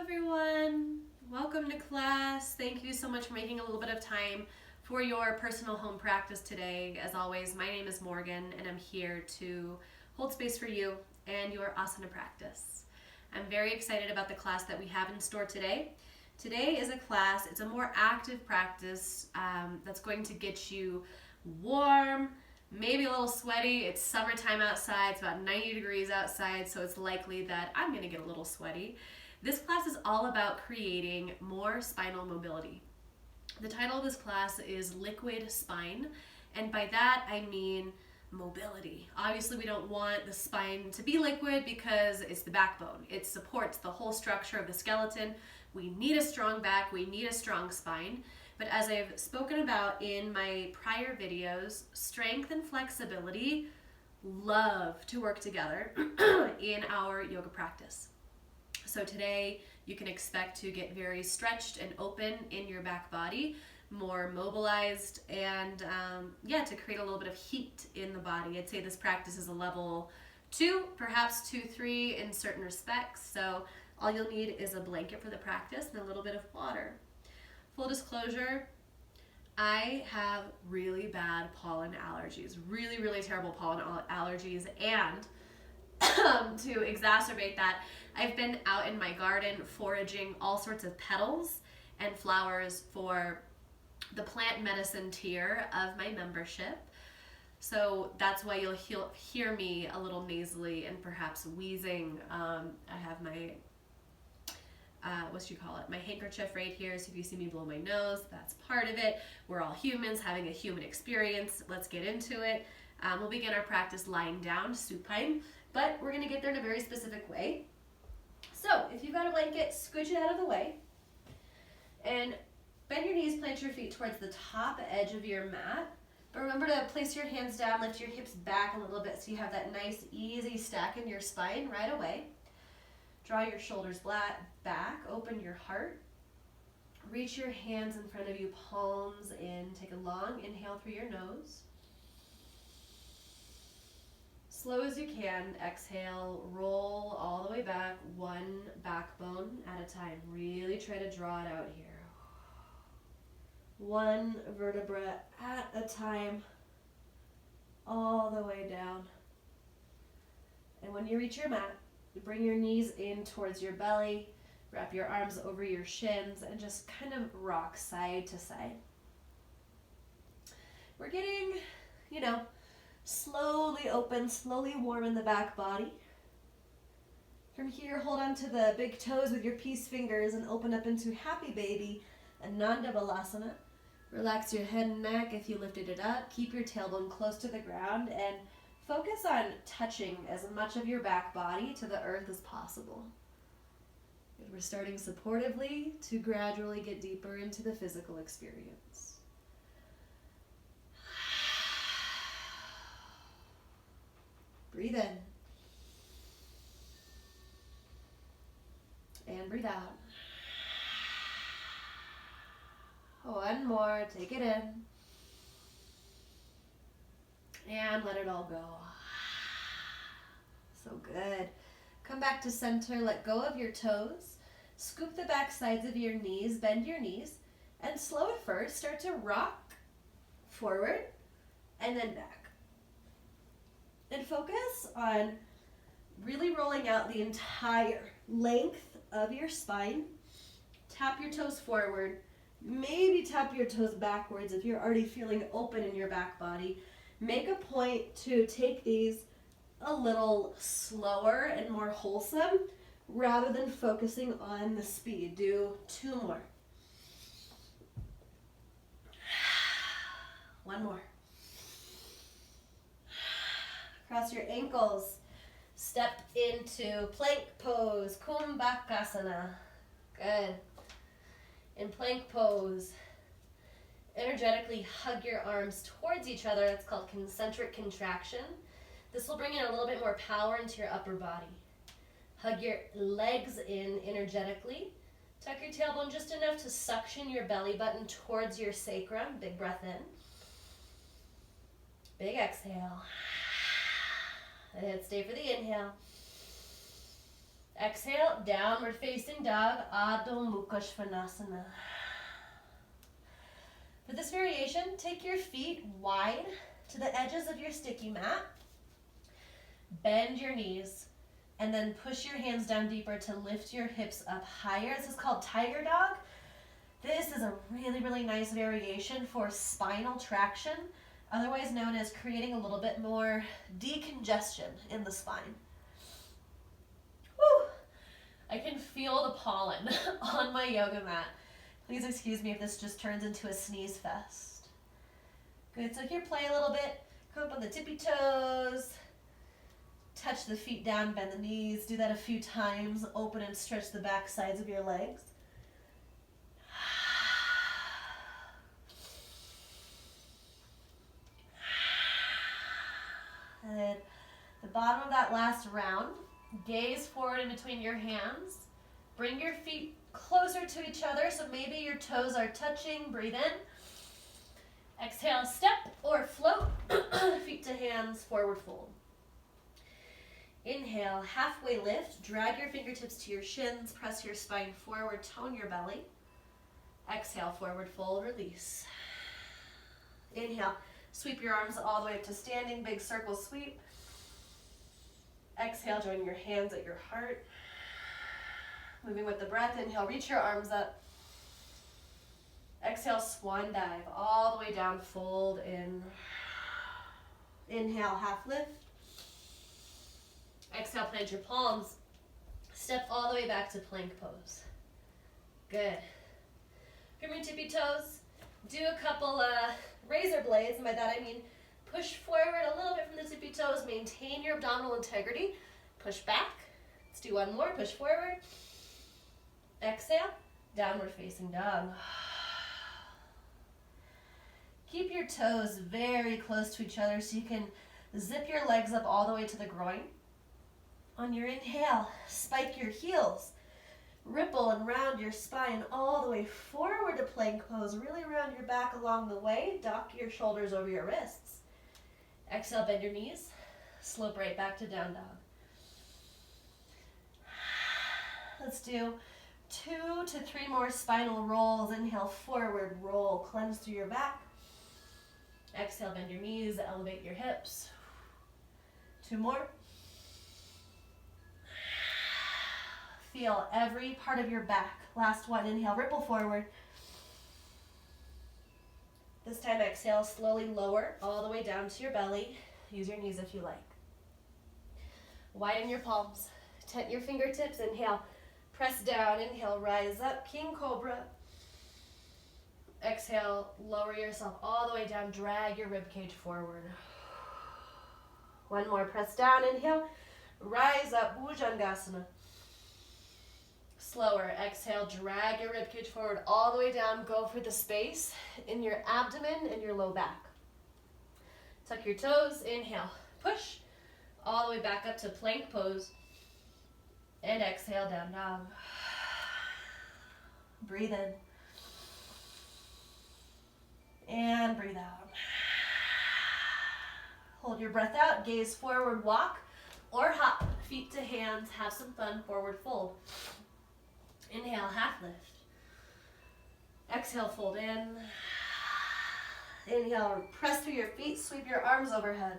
everyone. Welcome to class. Thank you so much for making a little bit of time for your personal home practice today. As always, my name is Morgan and I'm here to hold space for you and your asana practice. I'm very excited about the class that we have in store today. Today is a class, it's a more active practice that's going to get you warm, maybe a little sweaty. It's summertime outside, it's about 90 degrees outside, so it's likely that I'm gonna get a little sweaty. This class is all about creating more spinal mobility. The title of this class is Liquid Spine, and by that I mean mobility. Obviously we don't want the spine to be liquid because it's the backbone. It supports the whole structure of the skeleton. We need a strong back, we need a strong spine. But as I've spoken about in my prior videos, strength and flexibility love to work together in our yoga practice. So today you can expect to get very stretched and open in your back body, more mobilized, and to create a little bit of heat in the body. I'd say this practice is a level 2, perhaps 2, 3 in certain respects. So all you'll need is a blanket for the practice and a little bit of water. Full disclosure, I have really bad pollen allergies, really terrible pollen allergies, and to exacerbate that, I've been out in my garden foraging all sorts of petals and flowers for the plant medicine tier of my membership. So that's why you'll hear me a little nasally and perhaps wheezing. I have my my handkerchief right here, so if you see me blow my nose, that's part of it. We're all humans having a human experience. Let's get into it. We'll begin our practice lying down, supine, but we're gonna get there in a very specific way. So if you've got a blanket, scooch it out of the way, and bend your knees, plant your feet towards the top edge of your mat. But remember to place your hands down, lift your hips back a little bit so you have that nice, easy stack in your spine right away. Draw your shoulders back, open your heart. Reach your hands in front of you, palms in. Take a long inhale through your nose. Slow as you can, exhale, roll all the way back, one backbone at a time. Really try to draw it out here. One vertebra at a time, all the way down. And when you reach your mat, bring your knees in towards your belly, wrap your arms over your shins, and just kind of rock side to side. We're getting, slowly open, slowly warm in the back body. From here, hold on to the big toes with your peace fingers and open up into Happy Baby, Ananda Balasana. Relax your head and neck if you lifted it up. Keep your tailbone close to the ground and focus on touching as much of your back body to the earth as possible. Good. We're starting supportively to gradually get deeper into the physical experience. Breathe in. And breathe out. One more, take it in. And let it all go. So good. Come back to center, let go of your toes. Scoop the back sides of your knees, bend your knees, and slow at first. Start to rock forward and then back. And focus on really rolling out the entire length of your spine. Tap your toes forward. Maybe tap your toes backwards if you're already feeling open in your back body. Make a point to take these a little slower and more wholesome rather than focusing on the speed. Do 2 more. One more. Cross your ankles. Step into plank pose, Kumbhakasana. Good. In plank pose, energetically hug your arms towards each other. That's called concentric contraction. This will bring in a little bit more power into your upper body. Hug your legs in energetically. Tuck your tailbone just enough to suction your belly button towards your sacrum. Big breath in. Big exhale. And stay for the inhale. Exhale, downward facing dog, Adho Mukha Svanasana. For this variation, take your feet wide to the edges of your sticky mat. Bend your knees, and then push your hands down deeper to lift your hips up higher. This is called Tiger Dog. This is a really, really nice variation for spinal traction, otherwise known as creating a little bit more decongestion in the spine. Woo! I can feel the pollen on my yoga mat. Please excuse me if this just turns into a sneeze fest. Good, so here play a little bit. Come up on the tippy toes. Touch the feet down, bend the knees. Do that a few times. Open and stretch the back sides of your legs. And then the bottom of that last round, gaze forward in between your hands. Bring your feet closer to each other, so maybe your toes are touching. Breathe in. Exhale, step or float. Feet to hands, forward fold. Inhale, halfway lift. Drag your fingertips to your shins. Press your spine forward. Tone your belly. Exhale, forward fold, release. Inhale, sweep your arms all the way up to standing. Big circle sweep. Exhale, join your hands at your heart. Moving with the breath. Inhale, reach your arms up. Exhale, swan dive all the way down, fold in. Inhale, half lift. Exhale, plant your palms. Step all the way back to plank pose. Good. From your tippy toes, do a couple razor blades, and by that I mean push forward a little bit from the tippy toes, maintain your abdominal integrity, push back. Let's do one more, push forward. Exhale, downward facing dog. Keep your toes very close to each other so you can zip your legs up all the way to the groin. On your inhale, spike your heels. Ripple and round your spine all the way forward to plank pose. Really round your back along the way. Dock your shoulders over your wrists. Exhale, bend your knees. Slope right back to down dog. Let's do 2 to 3 more spinal rolls. Inhale, forward roll. Cleanse through your back. Exhale, bend your knees. Elevate your hips. 2 more. Feel every part of your back. Last one. Inhale, ripple forward. This time, exhale, slowly lower all the way down to your belly. Use your knees if you like. Widen your palms. Tent your fingertips. Inhale, press down. Inhale, rise up. King Cobra. Exhale, lower yourself all the way down. Drag your ribcage forward. One more. Press down. Inhale, rise up. Bhujangasana. Slower. Exhale, drag your ribcage forward all the way down. Go for the space in your abdomen and your low back. Tuck your toes. Inhale, push all the way back up to plank pose. And exhale, down dog. Breathe in. And breathe out. Hold your breath out. Gaze forward, walk or hop. Feet to hands. Have some fun. Forward fold. Inhale, half lift. Exhale, fold in. Inhale, press through your feet, sweep your arms overhead.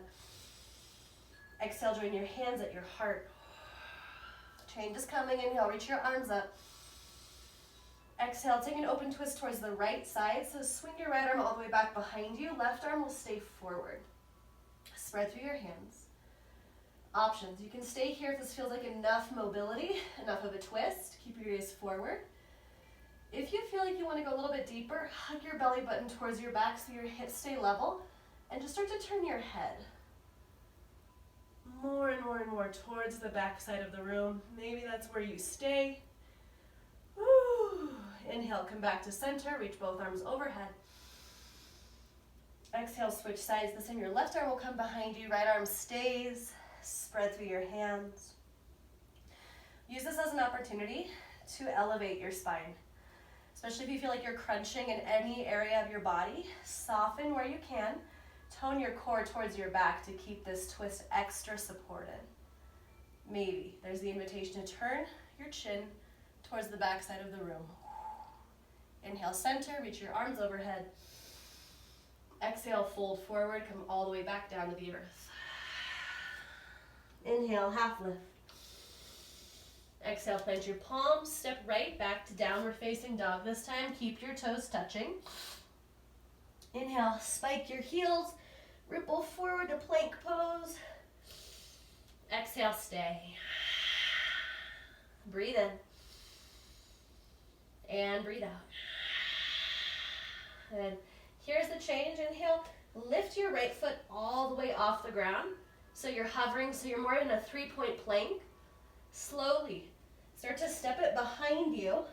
Exhale, join your hands at your heart. Change is coming. Inhale, reach your arms up. Exhale, take an open twist towards the right side. So swing your right arm all the way back behind you. Left arm will stay forward. Spread through your hands. Options. You can stay here if this feels like enough mobility, enough of a twist. Keep your gaze forward. If you feel like you want to go a little bit deeper, hug your belly button towards your back so your hips stay level, and just start to turn your head more and more and more towards the back side of the room. Maybe that's where you stay. Woo. Inhale, come back to center, reach both arms overhead. Exhale, switch sides. This time your left arm will come behind you, right arm stays. Spread through your hands. Use this as an opportunity to elevate your spine, especially if you feel like you're crunching in any area of your body. Soften where you can. Tone your core towards your back to keep this twist extra supported. Maybe. There's the invitation to turn your chin towards the back side of the room. Inhale, center, reach your arms overhead. Exhale, fold forward, come all the way back down to the earth. Inhale, half lift. Exhale, plant your palms, step right back to downward facing dog. This time, keep your toes touching. Inhale, spike your heels, ripple forward to plank pose. Exhale, stay. Breathe in. And breathe out. And here's the change. Inhale, lift your right foot all the way off the ground. So you're hovering, so you're more in a 3-point plank. Slowly start to step it behind you.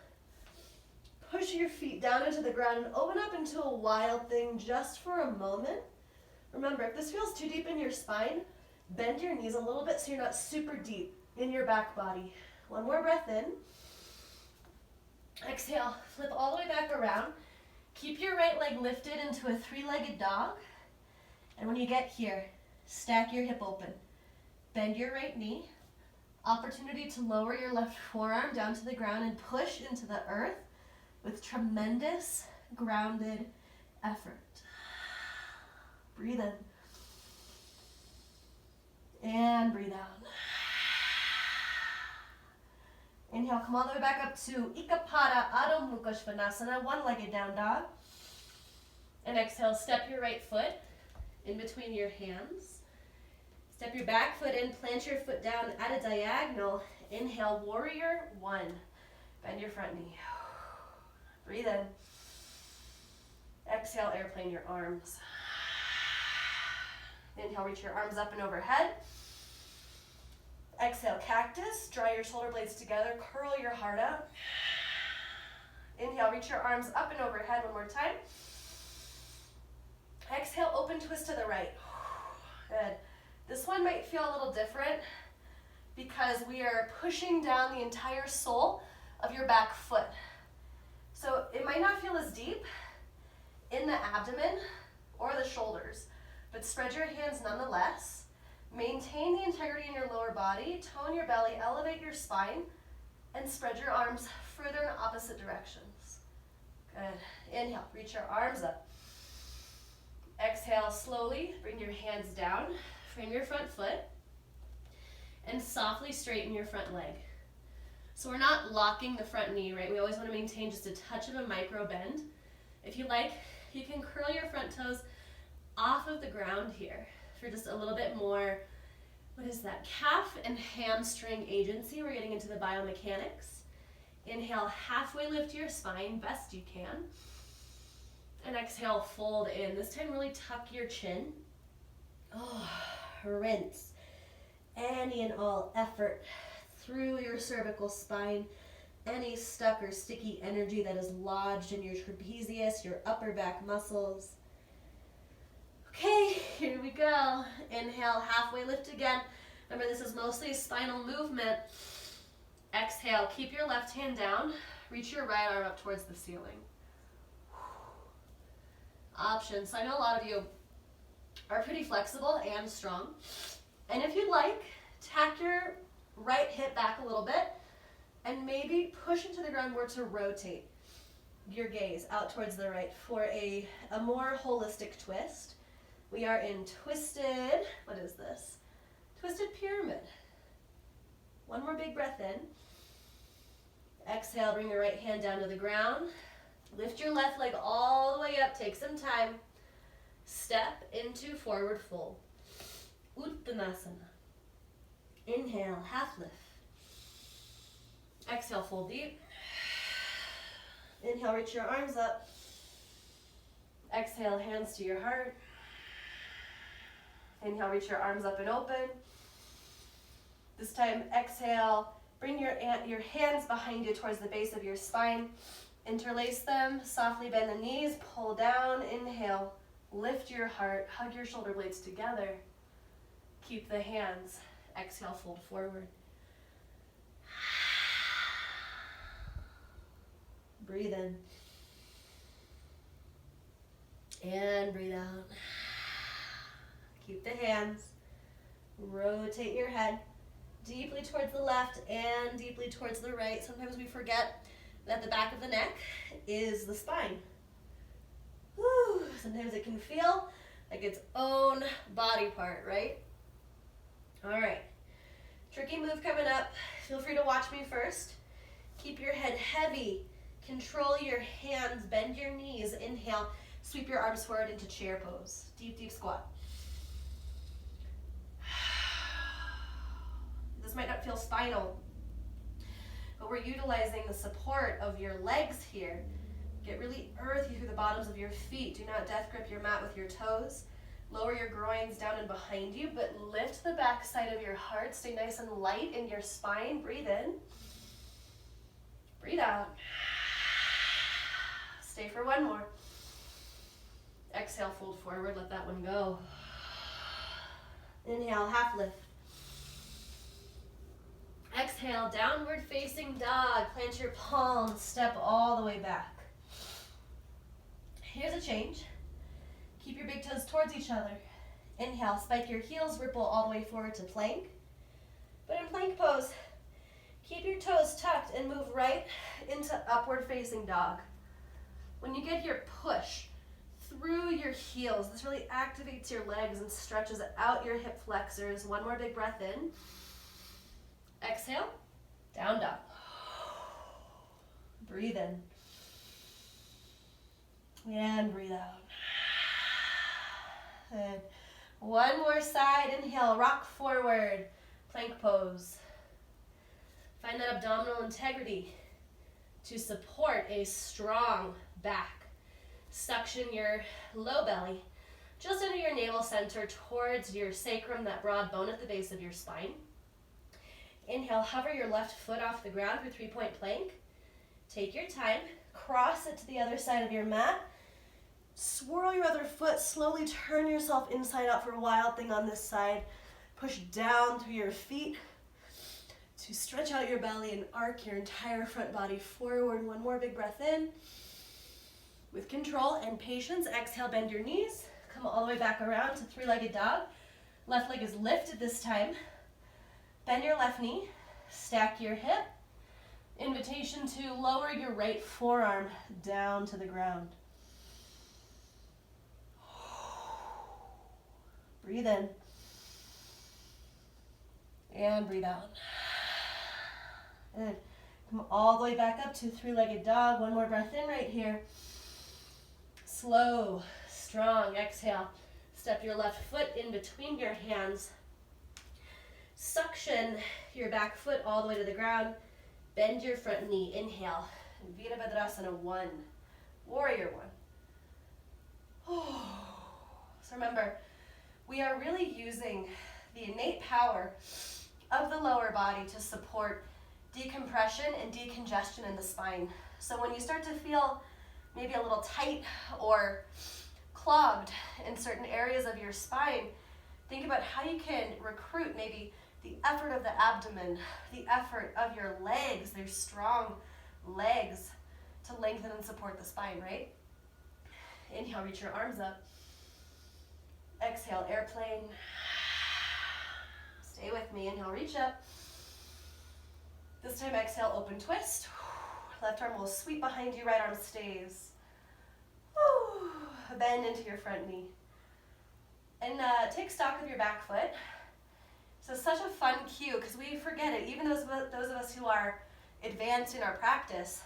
Push your feet down into the ground and open up into a wild thing just for a moment. Remember, if this feels too deep in your spine, bend your knees a little bit so you're not super deep in your back body. One more breath in. Exhale, flip all the way back around. Keep your right leg lifted into a 3-legged dog. And when you get here, stack your hip open. Bend your right knee. Opportunity to lower your left forearm down to the ground and push into the earth with tremendous grounded effort. Breathe in. And breathe out. Inhale, come all the way back up to Ekapada Adho Mukha Svanasana, one-legged down dog. And exhale, step your right foot in between your hands. Step your back foot in, plant your foot down at a diagonal. Inhale, warrior one. Bend your front knee. Breathe in. Exhale, airplane your arms. Inhale, reach your arms up and overhead. Exhale, cactus. Draw your shoulder blades together. Curl your heart out. Inhale, reach your arms up and overhead one more time. Exhale, open twist to the right. Good. This one might feel a little different because we are pushing down the entire sole of your back foot. So it might not feel as deep in the abdomen or the shoulders, but spread your hands nonetheless. Maintain the integrity in your lower body, tone your belly, elevate your spine, and spread your arms further in opposite directions. Good. Inhale, reach your arms up. Exhale, slowly bring your hands down, frame your front foot, and softly straighten your front leg. So we're not locking the front knee, right? We always want to maintain just a touch of a micro bend. If you like, you can curl your front toes off of the ground here for just a little bit more, what is that, calf and hamstring agency. We're getting into the biomechanics. Inhale, halfway lift your spine, best you can. And exhale, fold in. This time really tuck your chin. Oh, rinse any and all effort through your cervical spine, any stuck or sticky energy that is lodged in your trapezius, your upper back muscles. Okay, here we go. Inhale, halfway lift again. Remember, this is mostly a spinal movement. Exhale, keep your left hand down. Reach your right arm up towards the ceiling. Options. So I know a lot of you are pretty flexible and strong. And if you'd like, tack your right hip back a little bit and maybe push into the ground more to rotate your gaze out towards the right for a more holistic twist. We are in twisted, what is this? Twisted pyramid. One more big breath in. Exhale, bring your right hand down to the ground. Lift your left leg all the way up, take some time. Step into forward fold. Uttanasana. Inhale, half lift. Exhale, fold deep. Inhale, reach your arms up. Exhale, hands to your heart. Inhale, reach your arms up and open. This time, exhale, bring your hands behind you towards the base of your spine. Interlace them, softly bend the knees, pull down, inhale, lift your heart, hug your shoulder blades together. Keep the hands, exhale, fold forward. Breathe in. And breathe out. Keep the hands. Rotate your head. deeply towards the left and deeply towards the right. Sometimes we forget that the back of the neck is the spine. Whew. Sometimes it can feel like its own body part, right? All right. Tricky move coming up. Feel free to watch me first. Keep your head heavy. Control your hands. Bend your knees. Inhale. Sweep your arms forward into chair pose. Deep, deep squat. This might not feel spinal, but we're utilizing the support of your legs here. Get really earthy through the bottoms of your feet. Do not death grip your mat with your toes. Lower your groins down and behind you, but lift the back side of your heart. Stay nice and light in your spine. Breathe in. Breathe out. Stay for one more. Exhale, fold forward. Let that one go. Inhale, half lift. Exhale, downward facing dog. Plant your palms, step all the way back. Here's a change. Keep your big toes towards each other. Inhale, spike your heels, ripple all the way forward to plank. But in plank pose, keep your toes tucked and move right into upward facing dog. When you get your push through your heels, this really activates your legs and stretches out your hip flexors. One more big breath in. Exhale, down dog. Breathe in. And breathe out. And one more side. Inhale, rock forward, plank pose. Find that abdominal integrity to support a strong back. Suction your low belly just under your navel center towards your sacrum, that broad bone at the base of your spine. Inhale, hover your left foot off the ground for 3-point plank. Take your time, cross it to the other side of your mat. Swirl your other foot, slowly turn yourself inside out for a wild thing on this side. Push down through your feet to stretch out your belly and arc your entire front body forward. One more big breath in. With control and patience, exhale, bend your knees. Come all the way back around to three-legged dog. Left leg is lifted this time. Bend your left knee, stack your hip. Invitation to lower your right forearm down to the ground. Breathe in. And breathe out. Good. Come all the way back up to three-legged dog. One more breath in right here. Slow, strong. Exhale. Step your left foot in between your hands. Suction your back foot all the way to the ground. Bend your front knee. Inhale. Virabhadrasana 1. Warrior 1. So remember, we are really using the innate power of the lower body to support decompression and decongestion in the spine. So when you start to feel maybe a little tight or clogged in certain areas of your spine, think about how you can recruit maybe the effort of the abdomen, the effort of your legs, their strong legs, to lengthen and support the spine, right? Inhale, reach your arms up. Exhale, airplane. Stay with me. Inhale, reach up. This time, exhale, open twist. Left arm will sweep behind you, right arm stays. Bend into your front knee. And take stock of your back foot. So such a fun cue, because we forget it, even those of us who are advanced in our practice.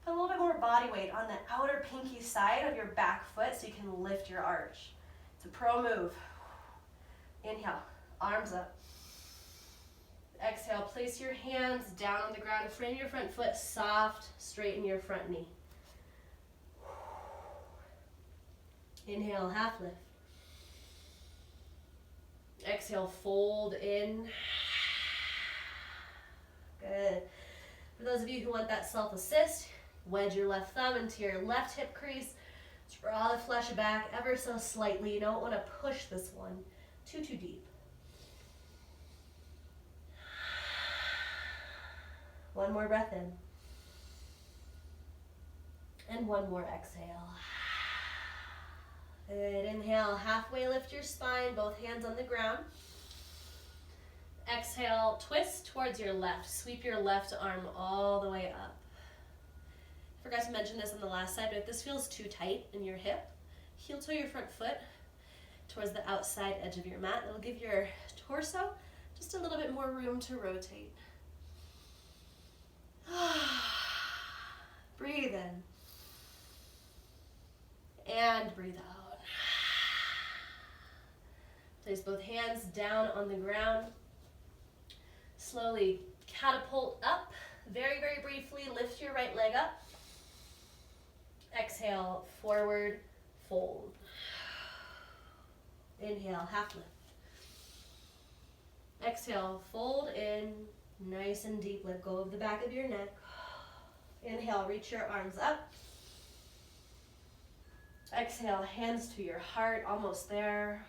Put a little bit more body weight on the outer pinky side of your back foot so you can lift your arch. It's a pro move. Inhale, arms up. Exhale, place your hands down on the ground. Frame your front foot soft, straighten your front knee. Inhale, half lift. Exhale, fold in. Good. For those of you who want that self-assist, wedge your left thumb into your left hip crease. Draw the flesh back ever so slightly. You don't want to push this one too deep. One more breath in. And one more exhale. Good. Inhale, halfway lift your spine, both hands on the ground. Exhale, twist towards your left. Sweep your left arm all the way up. I forgot to mention this on the last side, but if this feels too tight in your hip, heel toe your front foot towards the outside edge of your mat. It'll give your torso just a little bit more room to rotate. Breathe in. And breathe out. Place both hands down on the ground. Slowly catapult up. Very, very briefly, lift your right leg up. Exhale, forward, fold. Inhale, half lift. Exhale, fold in, nice and deep. Let go of the back of your neck. Inhale, reach your arms up. Exhale, hands to your heart, almost there.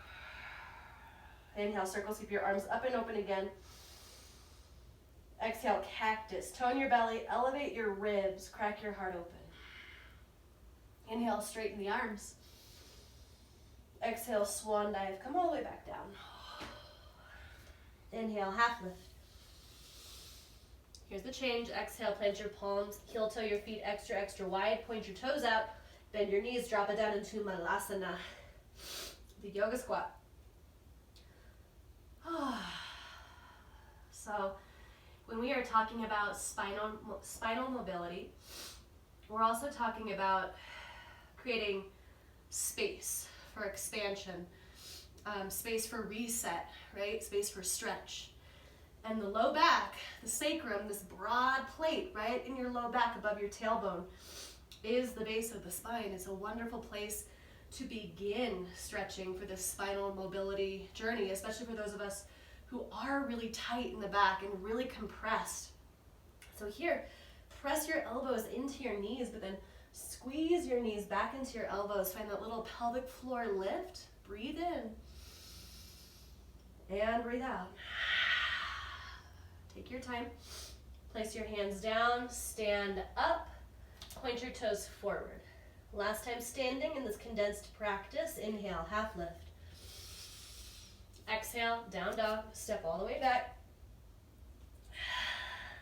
Inhale, circle, sweep your arms up and open again. Exhale, cactus. Tone your belly, elevate your ribs, crack your heart open. Inhale, straighten the arms. Exhale, swan dive. Come all the way back down. Inhale, half lift. Here's the change. Exhale, plant your palms, heel toe your feet extra, extra wide. Point your toes out. Bend your knees, drop it down into Malasana, the yoga squat. So, when we are talking about spinal mobility, we're also talking about creating space for expansion, space for reset, right? Space for stretch. And the low back, the sacrum, this broad plate right in your low back above your tailbone, is the base of the spine. It's a wonderful place to begin stretching for this spinal mobility journey, especially for those of us who are really tight in the back and really compressed. So here, press your elbows into your knees, but then squeeze your knees back into your elbows. Find that little pelvic floor lift. Breathe in and breathe out. Take your time. Place your hands down, stand up, point your toes forward. Last time standing in this condensed practice, inhale, half lift. Exhale, down dog, step all the way back.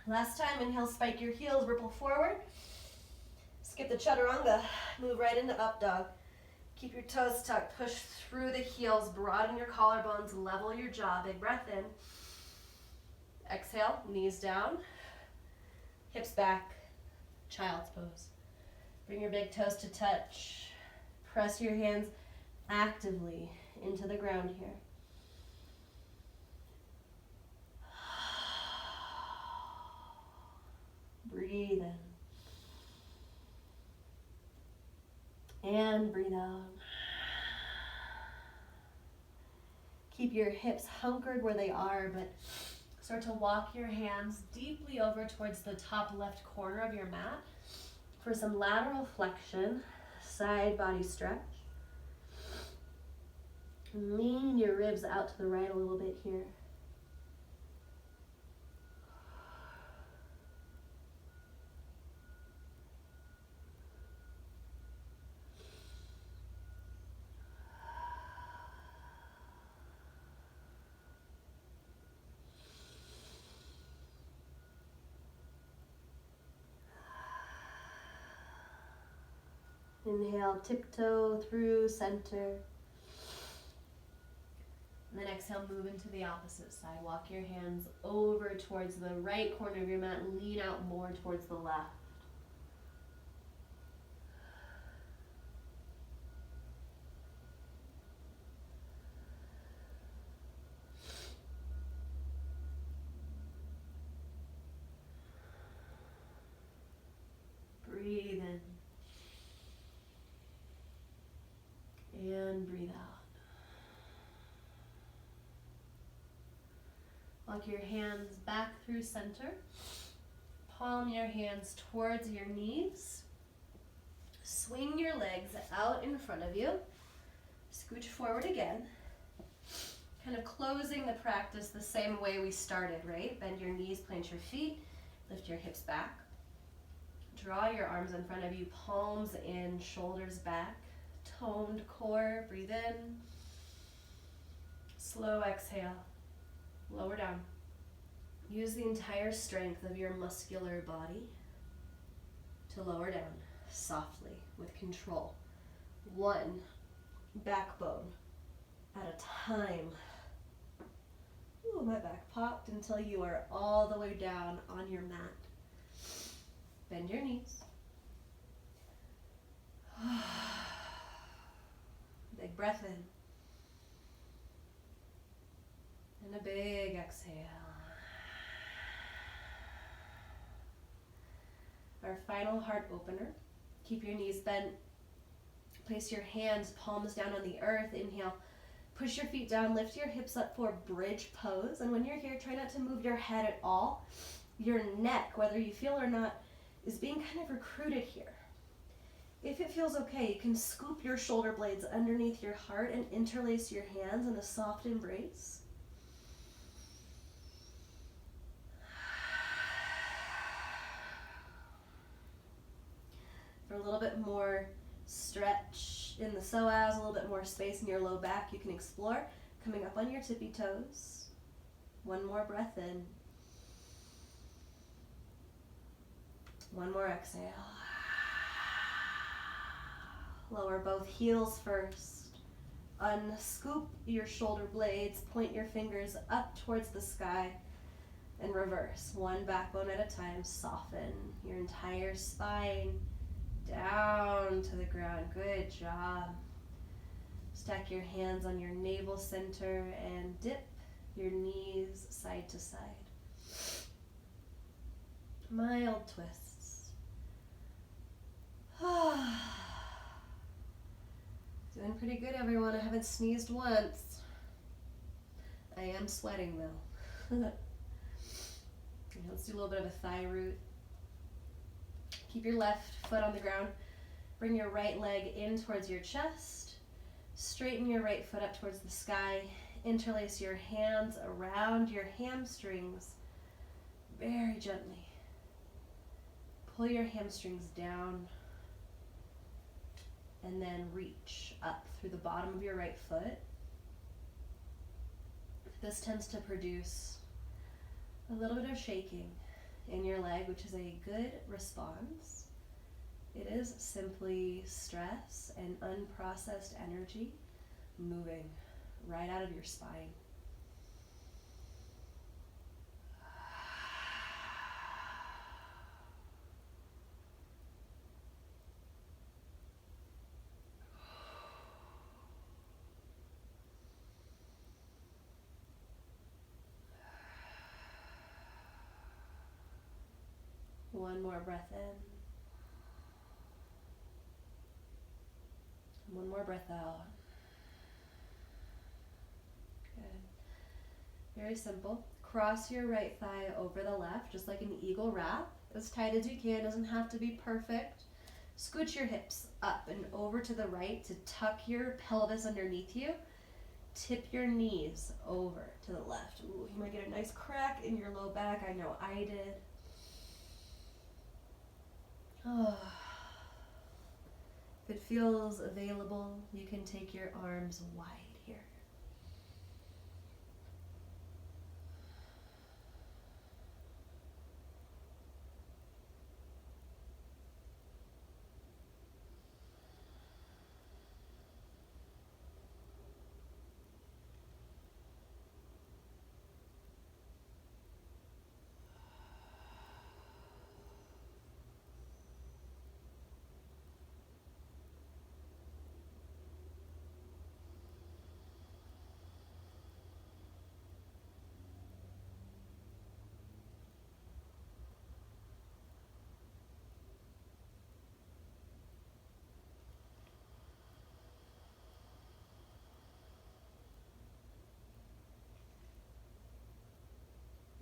Last time, inhale, spike your heels, ripple forward. Skip the chaturanga, move right into up dog. Keep your toes tucked, push through the heels, broaden your collarbones, level your jaw, big breath in. Exhale, knees down, hips back, child's pose. Bring your big toes to touch. Press your hands actively into the ground here. Breathe in. And breathe out. Keep your hips hunkered where they are, but start to walk your hands deeply over towards the top left corner of your mat for some lateral flexion, side body stretch. Lean your ribs out to the right a little bit here. Inhale, tiptoe through center. And then exhale, move into the opposite side. Walk your hands over towards the right corner of your mat and lean out more towards the left. Breathe in. And breathe out. Walk your hands back through center. Palm your hands towards your knees. Swing your legs out in front of you. Scooch forward again. Kind of closing the practice the same way we started, right? Bend your knees, plant your feet, lift your hips back. Draw your arms in front of you, palms in, shoulders back. Toned core, breathe in. Slow exhale, lower down. Use the entire strength of your muscular body to lower down softly with control. One backbone at a time. Ooh, my back popped until you are all the way down on your mat. Bend your knees. Big breath in. And a big exhale. Our final heart opener. Keep your knees bent. Place your hands, palms down on the earth. Inhale. Push your feet down. Lift your hips up for bridge pose. And when you're here, try not to move your head at all. Your neck, whether you feel or not, is being kind of recruited here. If it feels okay, you can scoop your shoulder blades underneath your heart and interlace your hands in a soft embrace. For a little bit more stretch in the psoas, a little bit more space in your low back, you can explore coming up on your tippy toes. One more breath in. One more exhale. Lower both heels first. Unscoop your shoulder blades, point your fingers up towards the sky, and reverse. One backbone at a time. Soften your entire spine down to the ground. Good job. Stack your hands on your navel center and dip your knees side to side. Mild twists. Doing pretty good, everyone. I haven't sneezed once. I am sweating though. Let's do a little bit of a thigh root. Keep your left foot on the ground. Bring your right leg in towards your chest. Straighten your right foot up towards the sky. Interlace your hands around your hamstrings very gently. Pull your hamstrings down and then reach up through the bottom of your right foot. This tends to produce a little bit of shaking in your leg, which is a good response. It is simply stress and unprocessed energy moving right out of your spine. One more breath in. One more breath out. Good. Very simple. Cross your right thigh over the left, just like an eagle wrap. As tight as you can, doesn't have to be perfect. Scooch your hips up and over to the right to tuck your pelvis underneath you. Tip your knees over to the left. Ooh, you might get a nice crack in your low back. I know I did. Oh. If it feels available, you can take your arms wide here.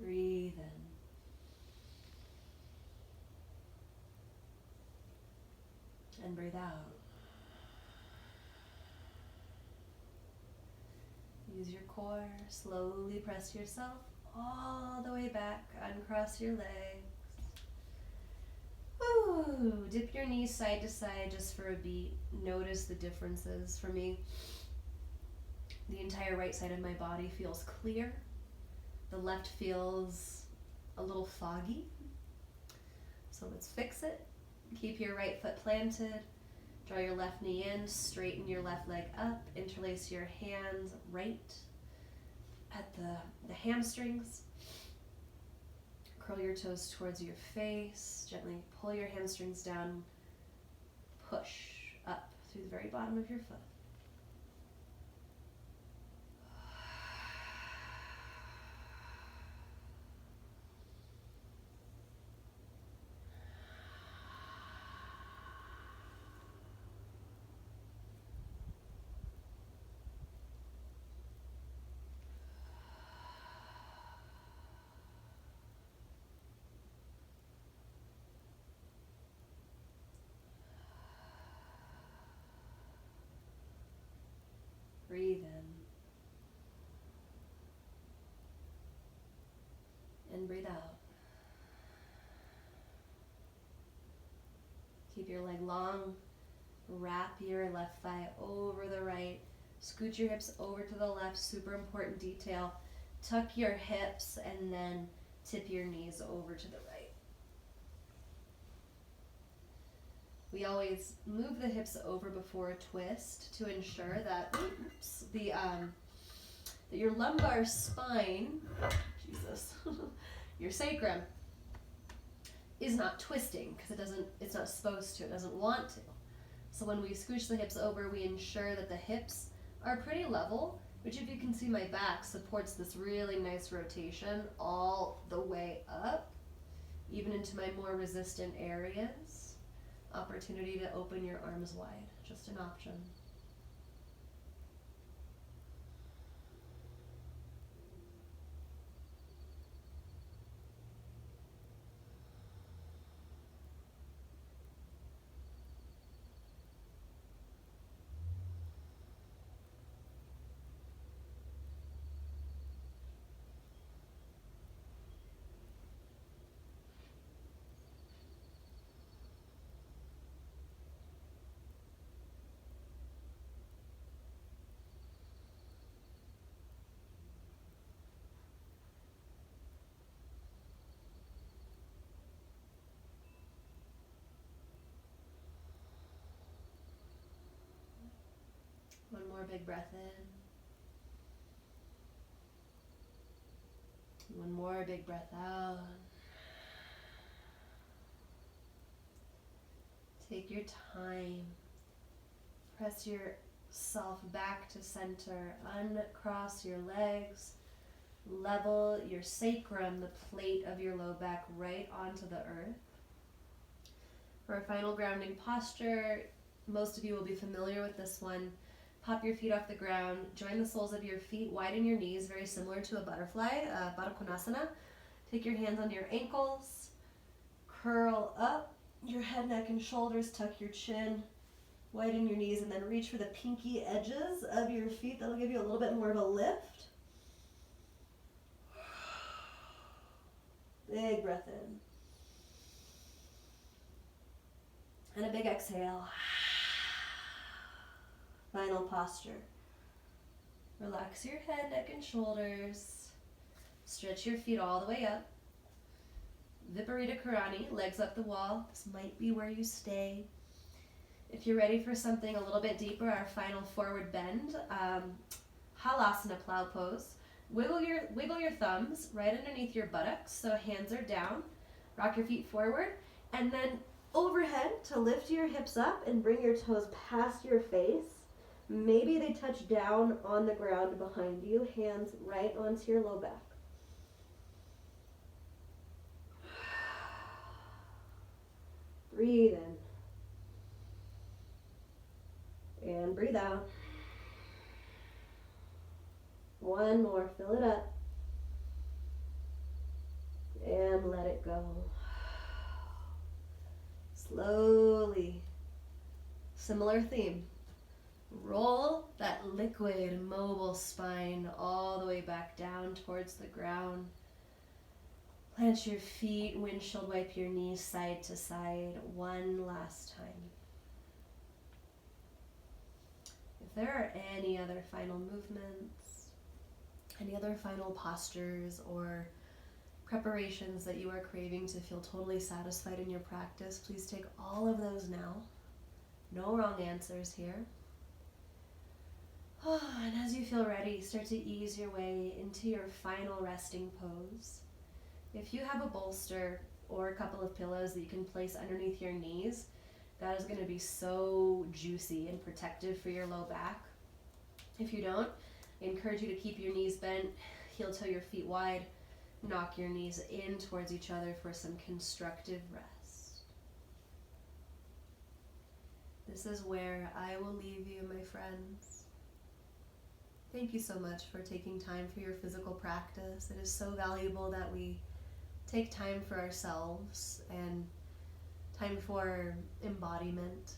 Breathe in. And breathe out. Use your core. Slowly press yourself all the way back. Uncross your legs. Woo! Dip your knees side to side just for a beat. Notice the differences. For me, the entire right side of my body feels clear. The left feels a little foggy. So let's fix it. Keep your right foot planted. Draw your left knee in, straighten your left leg up, interlace your hands right at the hamstrings. Curl your toes towards your face. Gently pull your hamstrings down. Push up through the very bottom of your foot. Breathe in and breathe out. Keep your leg long. Wrap your left thigh over the right. Scoot your hips over to the left. Super important detail. Tuck your hips and then tip your knees over to the right. We always move the hips over before a twist to ensure that that your lumbar spine, Jesus, your sacrum is not twisting because it's not supposed to, it doesn't want to. So when we scooch the hips over, we ensure that the hips are pretty level, which, if you can see my back, supports this really nice rotation all the way up, even into my more resistant areas. Opportunity to open your arms wide, just an option. One more big breath in. One more big breath out. Take your time. Press yourself back to center. Uncross your legs. Level your sacrum, the plate of your low back, right onto the earth. For our final grounding posture, most of you will be familiar with this one. Pop your feet off the ground, join the soles of your feet, widen your knees, very similar to a butterfly, Baddha Konasana. Take your hands on your ankles, curl up your head, neck, and shoulders, tuck your chin, widen your knees, and then reach for the pinky edges of your feet. That'll give you a little bit more of a lift. Big breath in. And a big exhale. Final posture. Relax your head, neck, and shoulders. Stretch your feet all the way up. Viparita Karani, legs up the wall. This might be where you stay. If you're ready for something a little bit deeper, our final forward bend, Halasana plow pose. Wiggle your thumbs right underneath your buttocks, so hands are down. Rock your feet forward, and then overhead to lift your hips up and bring your toes past your face. Maybe they touch down on the ground behind you, hands right onto your low back. Breathe in. And breathe out. One more, fill it up. And let it go. Slowly. Similar theme. Roll that liquid, mobile spine all the way back down towards the ground. Plant your feet, windshield wipe your knees side to side one last time. If there are any other final movements, any other final postures or preparations that you are craving to feel totally satisfied in your practice, please take all of those now. No wrong answers here. And as you feel ready, start to ease your way into your final resting pose. If you have a bolster or a couple of pillows that you can place underneath your knees, that is going to be so juicy and protective for your low back. If you don't, I encourage you to keep your knees bent, heel toe your feet wide, knock your knees in towards each other for some constructive rest. This is where I will leave you, my friends. Thank you so much for taking time for your physical practice. It is so valuable that we take time for ourselves and time for embodiment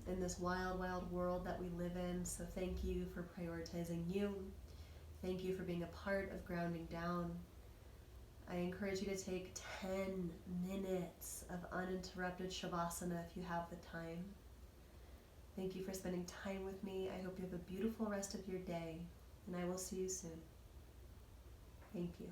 in this wild, wild world that we live in. So thank you for prioritizing you. Thank you for being a part of grounding down. I encourage you to take 10 minutes of uninterrupted Shavasana if you have the time. Thank you for spending time with me. I hope you have a beautiful rest of your day, and I will see you soon. Thank you.